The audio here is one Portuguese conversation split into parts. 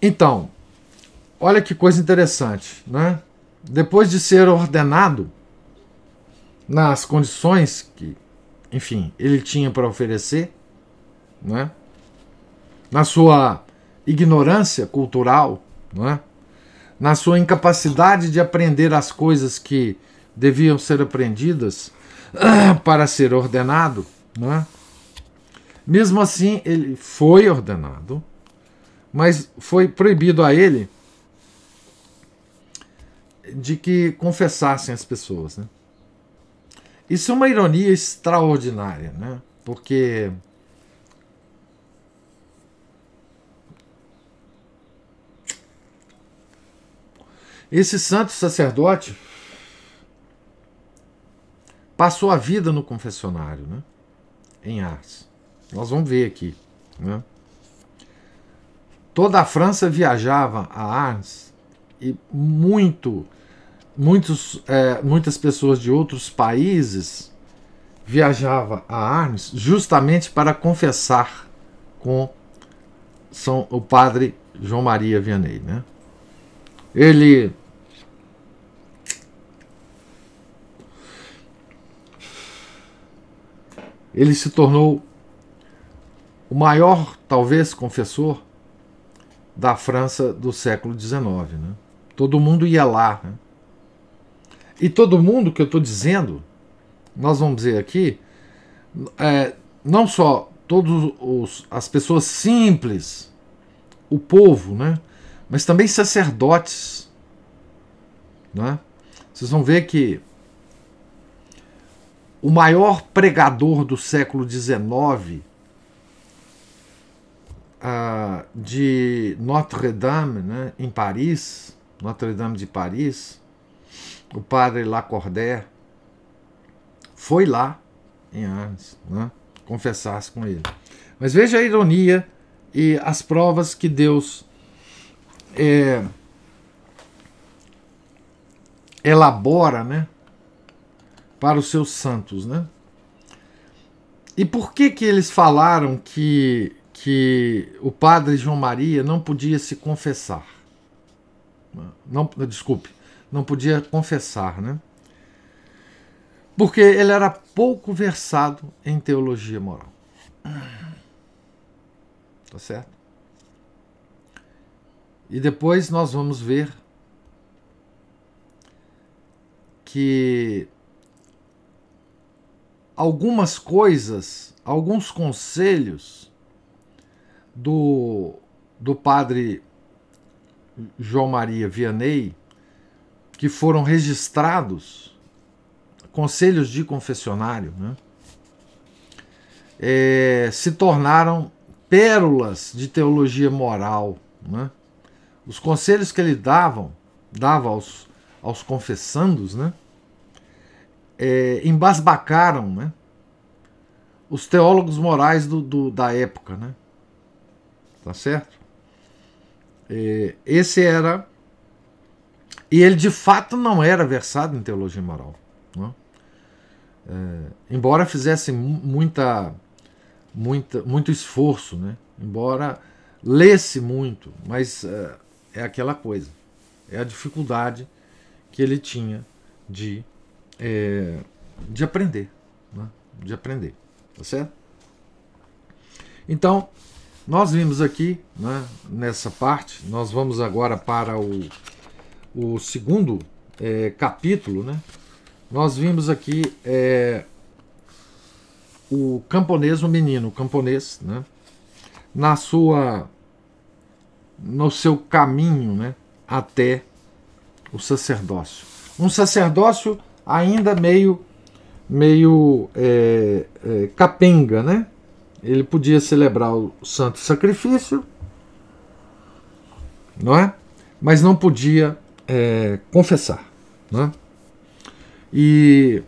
Então, olha que coisa interessante, né? Depois de ser ordenado nas condições que, enfim, ele tinha para oferecer, né? Na sua ignorância cultural, né? Na sua incapacidade de aprender as coisas que deviam ser aprendidas para ser ordenado, né? Mesmo assim, ele foi ordenado, mas foi proibido a ele de que confessassem as pessoas, né? Isso é uma ironia extraordinária, né? Porque esse santo sacerdote passou a vida no confessionário, né? Em Ars. Nós vamos ver aqui, né? Toda a França viajava a Ars e muitas pessoas de outros países viajavam a Ars justamente para confessar com o padre João Maria Vianney, né? Ele se tornou o maior, talvez, confessor da França do século XIX, né? Todo mundo ia lá, né? E todo mundo que eu estou dizendo, nós vamos dizer aqui, não só as pessoas simples, o povo, né? Mas também sacerdotes, né? Vocês vão ver que o maior pregador do século XIX de Notre-Dame, né, em Paris, Notre-Dame de Paris, o padre Lacordaire, foi lá em Ars, né, confessar-se com ele. Mas veja a ironia e as provas que Deus elabora, né, para os seus santos, né? E por que eles falaram que o padre João Maria não podia se confessar? Não, desculpe, não podia confessar, né? Porque ele era pouco versado em teologia moral. Tá certo? E depois nós vamos ver que algumas coisas, alguns conselhos do padre João Maria Vianney, que foram registrados, conselhos de confessionário, né, se tornaram pérolas de teologia moral, né? Os conselhos que ele dava aos confessandos, né, embasbacaram, né, os teólogos morais da época, né? Tá certo? Esse era... E ele de fato não era versado em teologia moral, né? Embora fizesse muito esforço, né? Embora lesse muito, mas é aquela coisa, é a dificuldade que ele tinha de aprender, né? De aprender, tá certo? Então, nós vimos aqui, né, nessa parte, nós vamos agora para o segundo capítulo, né? Nós vimos aqui o camponês, o menino camponês, né, no seu caminho, né, até o sacerdócio. Um sacerdócio ainda meio capenga, né? Ele podia celebrar o santo sacrifício, não é? Mas não podia confessar, né? E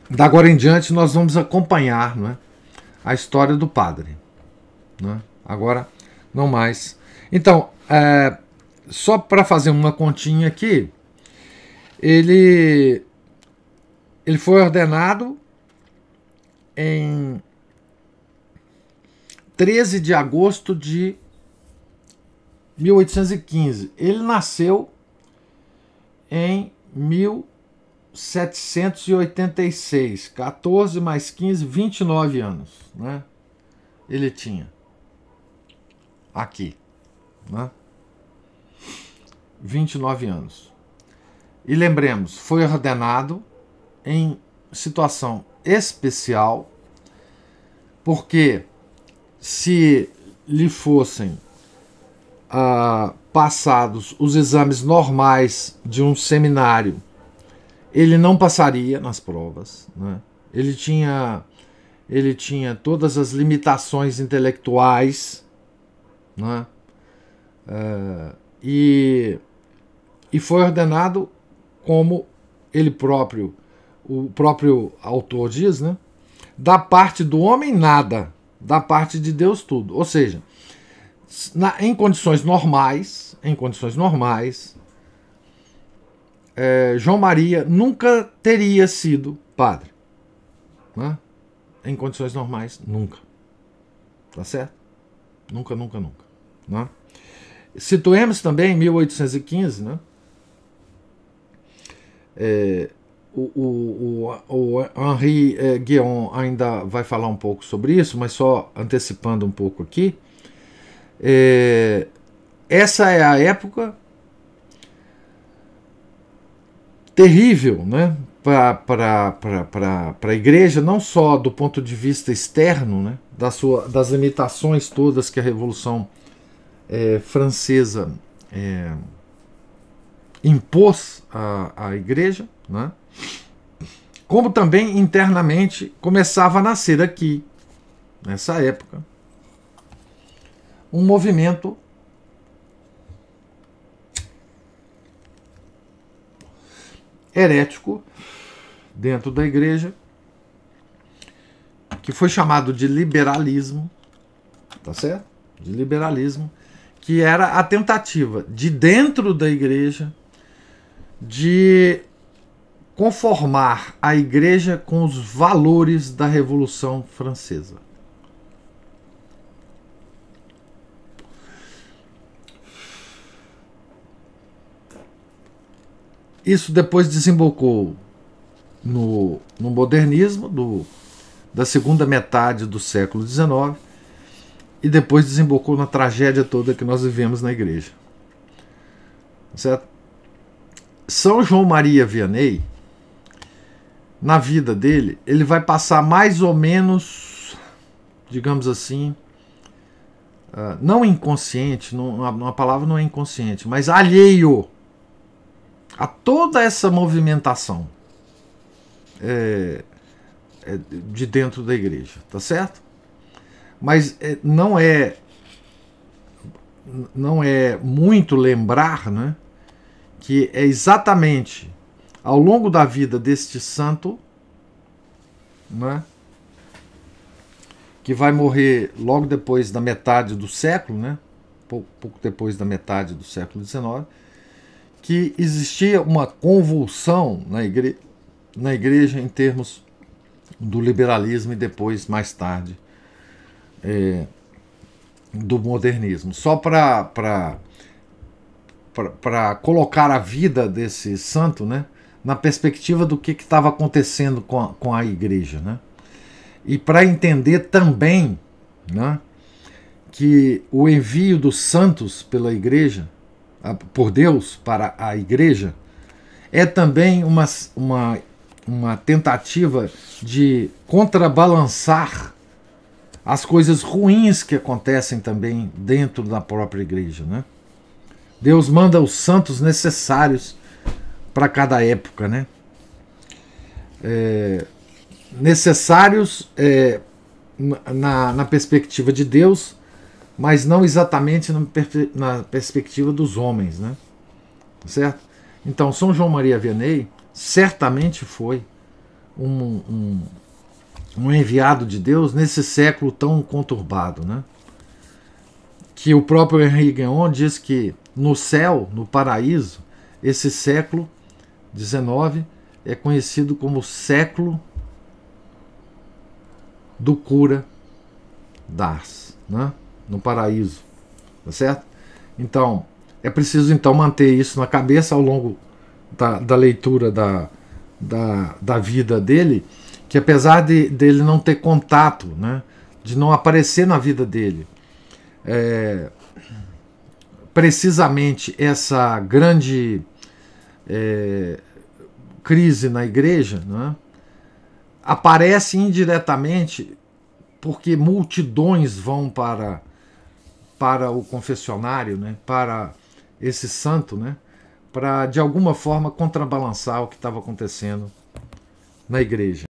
da agora em diante nós vamos acompanhar, não é, a história do padre, né? Agora não mais. Então, só para fazer uma continha aqui, ele foi ordenado em 13 de agosto de 1815. Ele nasceu em 1786. 14 mais 15, 29 anos, né? Ele tinha aqui, né? 29 anos. E lembremos, foi ordenado em situação especial, porque se lhe fossem passados os exames normais de um seminário, ele não passaria nas provas, né? Ele tinha todas as limitações intelectuais, né? E foi ordenado, como o próprio autor diz, né? Da parte do homem nada, da parte de Deus tudo. Ou seja, em condições normais, João Maria nunca teria sido padre, né? Em condições normais, nunca. Tá certo? Nunca, né? Situemos também 1815, né? O Henri Guéon ainda vai falar um pouco sobre isso, mas só antecipando um pouco aqui. Essa é a época terrível, né, para a igreja, não só do ponto de vista externo, né, das limitações todas que a Revolução Francesa impôs à igreja, né, como também internamente começava a nascer aqui, nessa época, um movimento herético dentro da igreja, que foi chamado de liberalismo, tá certo? De liberalismo, que era a tentativa de dentro da igreja de conformar a igreja com os valores da Revolução Francesa. Isso depois desembocou no modernismo da segunda metade do século XIX e depois desembocou na tragédia toda que nós vivemos na igreja. Certo? São João Maria Vianney, na vida dele, ele vai passar mais ou menos, digamos assim, não inconsciente, a palavra não é inconsciente, mas alheio a toda essa movimentação de dentro da igreja, tá certo? Mas não é muito lembrar, né, que é exatamente ao longo da vida deste santo, né, que vai morrer logo depois da metade do século, né, pouco depois da metade do século XIX, que existia uma convulsão na igreja em termos do liberalismo e depois, mais tarde, do modernismo. Só para colocar a vida desse santo, né, na perspectiva do que estava acontecendo com a igreja, né? E para entender também, né, que o envio dos santos pela igreja, por Deus para a igreja, é também uma tentativa de contrabalançar as coisas ruins que acontecem também dentro da própria igreja, né? Deus manda os santos necessários para cada época, né? Necessários na perspectiva de Deus, mas não exatamente na perspectiva dos homens, né? Certo? Então, São João Maria Vianney certamente foi um enviado de Deus nesse século tão conturbado, né? Que o próprio Henri Guéon diz que no céu, no paraíso, esse século XIX é conhecido como o século do cura d'Ars, né? No paraíso, tá certo? Então, é preciso então manter isso na cabeça ao longo da leitura da vida dele, que apesar dele não ter contato, né, de não aparecer na vida dele, precisamente essa grande crise na igreja, né, aparece indiretamente porque multidões vão para o confessionário, né, para esse santo, né, para de alguma forma contrabalançar o que estava acontecendo na igreja.